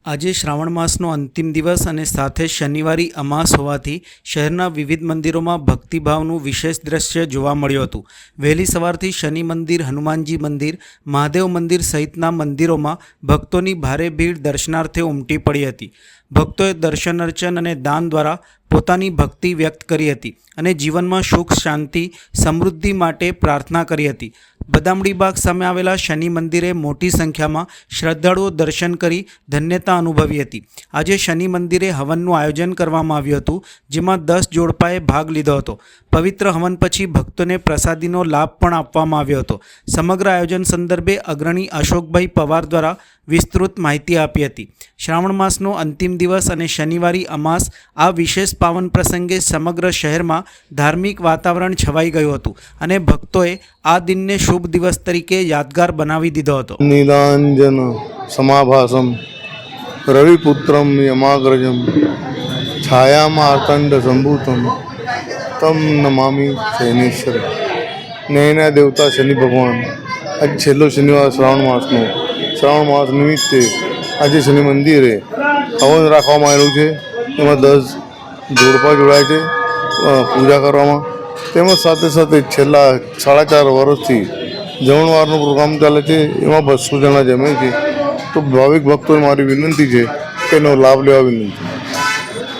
આજે શ્રાવણ માસનો અંતિમ દિવસ અને સાથે શનિવારી અમાસ હોવાથી શહેરના વિવિધ મંદિરોમાં ભક્તિભાવનું વિશેષ દ્રશ્ય જોવા મળ્યું હતું। વહેલી સવારથી શનિ મંદિર, હનુમાનજી મંદિર, મહાદેવ મંદિર સહિતના મંદિરોમાં ભક્તોની ભારે ભીડ દર્શનાર્થે ઉમટી પડી હતી। ભક્તોએ દર્શન અર્ચન અને દાન દ્વારા પોતાની ભક્તિ વ્યક્ત કરી હતી અને જીવનમાં સુખ, શાંતિ, સમૃદ્ધિ માટે પ્રાર્થના કરી હતી। બદામડી બાગ સામે આવેલા શનિ મંદિરે મોટી સંખ્યામાં શ્રદ્ધાળુઓ દર્શન કરી ધન્યતા અનુભવી હતી। આજે શનિ મંદિરે હવનનું આયોજન કરવામાં આવ્યું હતું, જેમાં 10 જોડપાએ ભાગ લીધો હતો। પવિત્ર હવન પછી ભક્તોને પ્રસાદીનો લાભ પણ આપવામાં આવ્યો હતો। સમગ્ર આયોજન સંદર્ભે અગ્રણી અશોકભાઈ પવાર દ્વારા વિસ્તૃત માહિતી આપી હતી। શ્રાવણ માસનો અંતિમ દિવસ અને શનિવારી અમાસ આ વિશેષ પાવન પ્રસંગે સમગ્ર શહેરમાં ધાર્મિક વાતાવરણ છવાઈ ગયું હતું અને ભક્તોએ આ દિનને શુભ દિવસ તરીકે યાદગાર બનાવી દીધો હતો। નિદાંજન સમાભાસમ રવિપુત્રમ યમાગ્રજમ છાયામાર્તંડ સંભૂતમ તમ નમામિ શનેશ્વર। ન્યાયના દેવતા શનિ ભગવાન આજ છેલ્લો શનિવાર શ્રાવણ માસ નિમિત્તે આજે શનિ મંદિરે હવન રાખવામાં આવેલું છે। એમાં 10 જોડપા જોડાય છે પૂજા કરવામાં। તેમજ સાથે સાથે છેલ્લા 4.5 વર્ષથી જમણવારનો પ્રોગ્રામ ચાલે છે, એમાં 200 જણા જમે છે। તો ભાવિક ભક્તોને મારી વિનંતી છે કે એનો લાભ લેવા વિનંતી।